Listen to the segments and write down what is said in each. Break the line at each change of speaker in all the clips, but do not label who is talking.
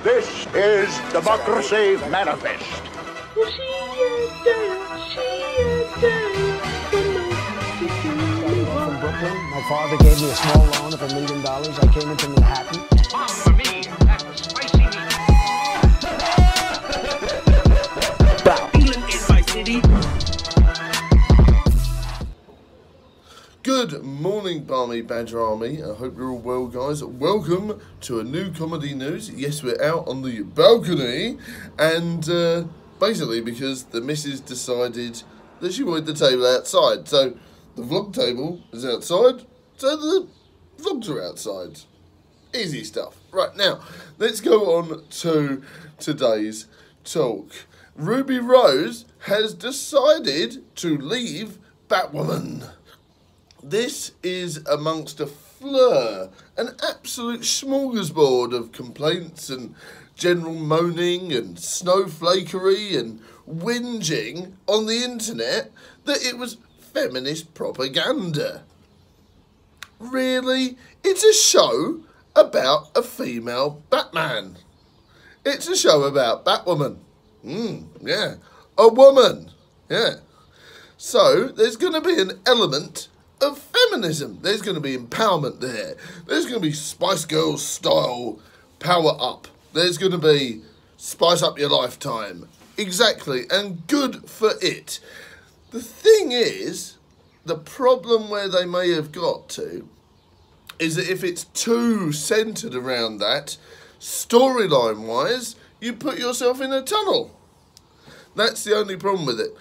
This is Democracy Manifest.
From Brooklyn. My father gave me a small loan of $1 million. I came into Manhattan.
For me, that was spicy meat. England is my city.
Good morning, Barmy Badger Army. I hope you're all well, guys. Welcome to a new comedy news. Yes, we're out on the balcony, and basically because the missus decided that she wanted the table outside. So the vlog table is outside, so the vlogs are outside. Easy stuff. Right, now, let's go on to today's talk. Ruby Rose has decided to leave Batwoman. This is amongst a fleur, an absolute smorgasbord of complaints and general moaning and snowflakery and whinging on the internet that it was feminist propaganda. Really? It's a show about a female Batman. It's a show about Batwoman. Yeah. A woman. Yeah. So, there's going to be an element of feminism. There's going to be empowerment there. There's going to be Spice Girls style power up. There's going to be spice up your lifetime. Exactly, and good for it. The thing is, the problem where they may have got to is that if it's too centred around that, storyline wise, you put yourself in a tunnel. That's the only problem with it.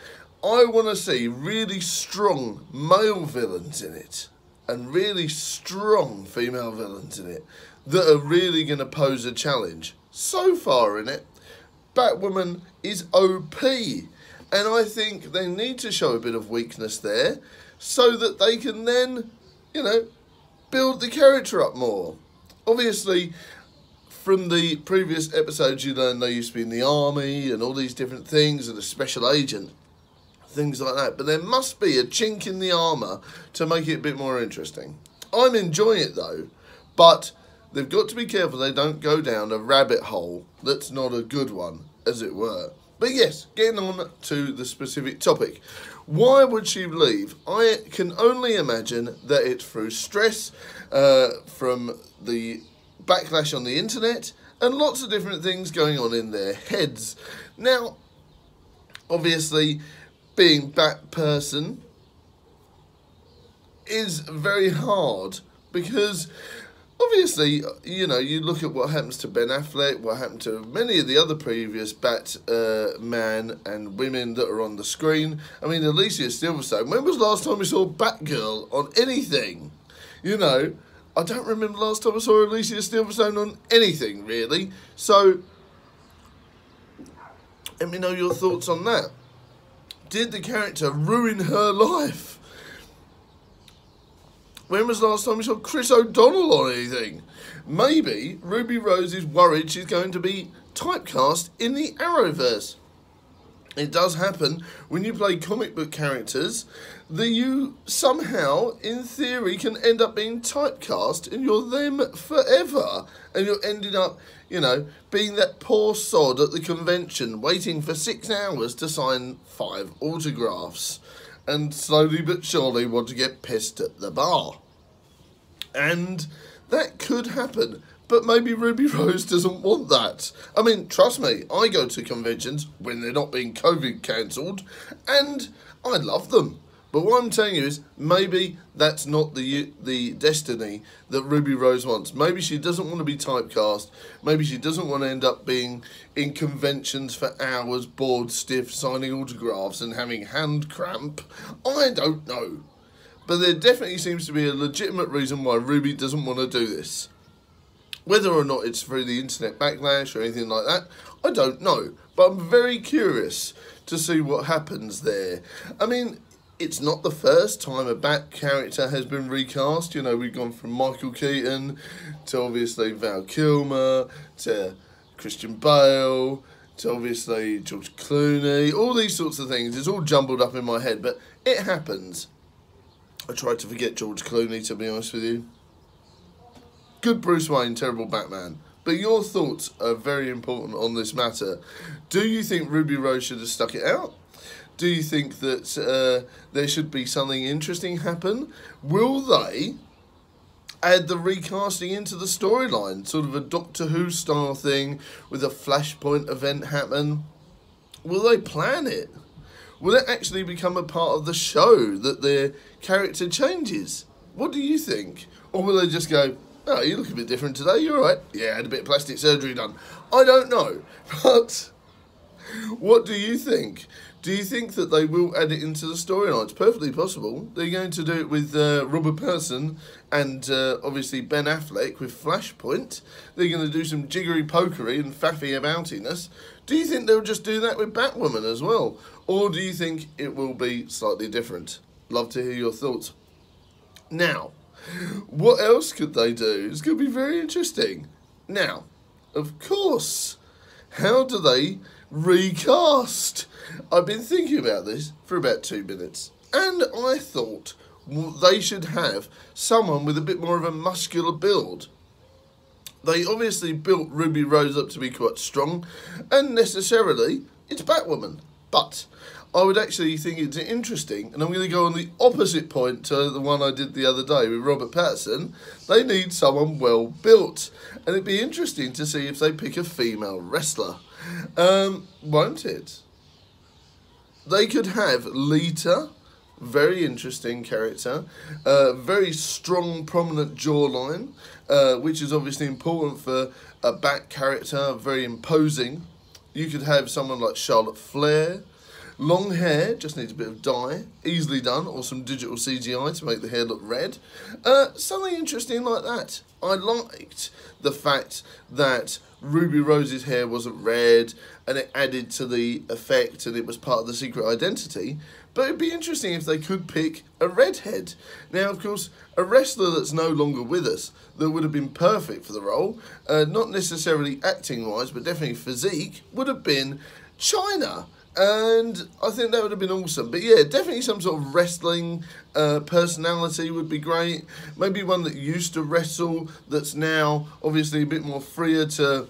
I want to see really strong male villains in it and really strong female villains in it that are really going to pose a challenge. So far in it, Batwoman is OP, and I think they need to show a bit of weakness there so that they can then, you know, build the character up more. Obviously, from the previous episodes you learned they used to be in the army and all these different things and a special agent. Things like that, but there must be a chink in the armour to make it a bit more interesting. I'm enjoying it though, but they've got to be careful they don't go down a rabbit hole that's not a good one, as it were. But yes, getting on to the specific topic. Why would she leave? I can only imagine that it's through stress from the backlash on the internet and lots of different things going on in their heads. Now, obviously, being Bat person is very hard because obviously, you know, you look at what happens to Ben Affleck, what happened to many of the other previous Batman and women that are on the screen. I mean, Alicia Silverstone, when was the last time we saw Batgirl on anything? You know, I don't remember the last time I saw Alicia Silverstone on anything, really. So, let me know your thoughts on that. Did the character ruin her life? When was the last time we saw Chris O'Donnell on anything? Maybe Ruby Rose is worried she's going to be typecast in the arrowverse. It does happen when you play comic book characters that you somehow, in theory, can end up being typecast and you're them forever. And you're ending up, you know, being that poor sod at the convention waiting for 6 hours to sign 5 autographs and slowly but surely want to get pissed at the bar. And that could happen. But maybe Ruby Rose doesn't want that. I mean, trust me, I go to conventions when they're not being COVID cancelled, and I love them. But what I'm telling you is, maybe that's not the destiny that Ruby Rose wants. Maybe she doesn't want to be typecast. Maybe she doesn't want to end up being in conventions for hours, bored stiff, signing autographs and having hand cramp. I don't know. But there definitely seems to be a legitimate reason why Ruby doesn't want to do this. Whether or not it's through the internet backlash or anything like that, I don't know. But I'm very curious to see what happens there. I mean, it's not the first time a Bat character has been recast. You know, we've gone from Michael Keaton to obviously Val Kilmer to Christian Bale to obviously George Clooney. All these sorts of things. It's all jumbled up in my head, but it happens. I tried to forget George Clooney, to be honest with you. Good Bruce Wayne, terrible Batman. But your thoughts are very important on this matter. Do you think Ruby Rose should have stuck it out? Do you think that there should be something interesting happen? Will they add the recasting into the storyline? Sort of a Doctor Who style thing with a Flashpoint event happen? Will they plan it? Will it actually become a part of the show that their character changes? What do you think? Or will they just go, oh, you look a bit different today, you're right. Yeah, I had a bit of plastic surgery done. I don't know. But what do you think? Do you think that they will add it into the storyline? It's perfectly possible. They're going to do it with Robert Pattinson and obviously Ben Affleck with Flashpoint. They're going to do some jiggery pokery and faffy aboutiness. Do you think they'll just do that with Batwoman as well? Or do you think it will be slightly different? Love to hear your thoughts. Now, what else could they do? It's going to be very interesting. Now, of course, how do they recast? I've been thinking about this for about 2 minutes, and I thought they should have someone with a bit more of a muscular build. They obviously built Ruby Rose up to be quite strong, and necessarily it's Batwoman. But I would actually think it's interesting, and I'm going to go on the opposite point to the one I did the other day with Robert Pattinson. They need someone well built, and it'd be interesting to see if they pick a female wrestler. Won't it? They could have Lita, very interesting character, very strong, prominent jawline, which is obviously important for a Bat character, very imposing. You could have someone like Charlotte Flair. Long hair, just needs a bit of dye, easily done, or some digital CGI to make the hair look red. Something interesting like that. I liked the fact that Ruby Rose's hair wasn't red, and it added to the effect, and it was part of the secret identity. But it'd be interesting if they could pick a redhead. Now, of course, a wrestler that's no longer with us that would have been perfect for the role, not necessarily acting-wise, but definitely physique, would have been Chyna. And I think that would have been awesome. But yeah, definitely some sort of wrestling personality would be great. Maybe one that used to wrestle that's now obviously a bit more freer to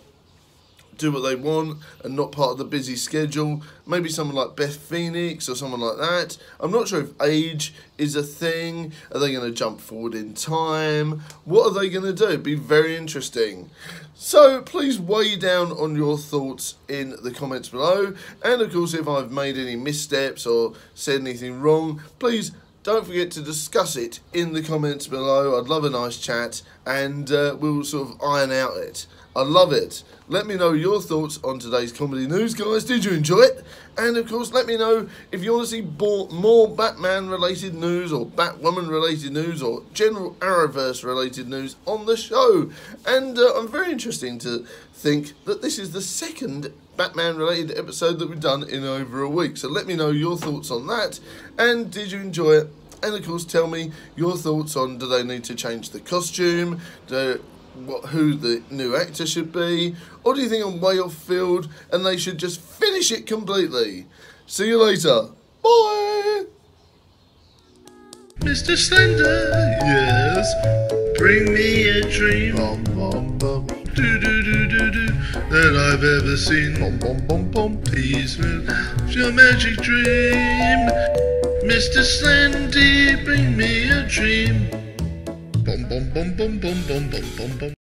do what they want and not part of the busy schedule. Maybe someone like Beth Phoenix or someone like that. I'm not sure if age is a thing. Are they going to jump forward in time? What are they going to do? It'd be very interesting. So please weigh down on your thoughts in the comments below. And of course, if I've made any missteps or said anything wrong, please don't forget to discuss it in the comments below. I'd love a nice chat, and we'll sort of iron out it. I love it. Let me know your thoughts on today's comedy news, guys. Did you enjoy it? And of course, let me know if you want to see more Batman-related news or Batwoman-related news or general Arrowverse-related news on the show. And I'm very interested to think that this is the second Batman-related episode that we've done in over a week. So let me know your thoughts on that. And did you enjoy it? And of course, tell me your thoughts on, do they need to change the costume? Who the new actor should be, or do you think I'm way off field and they should just finish it completely? See you later. Bye.
Mr. Slender, yes, bring me a dream. Do do do do do that I've ever seen. Please, your magic dream, Mr. Slendy, bring me a dream. Bum bum bum bum bum bum bum bum bum.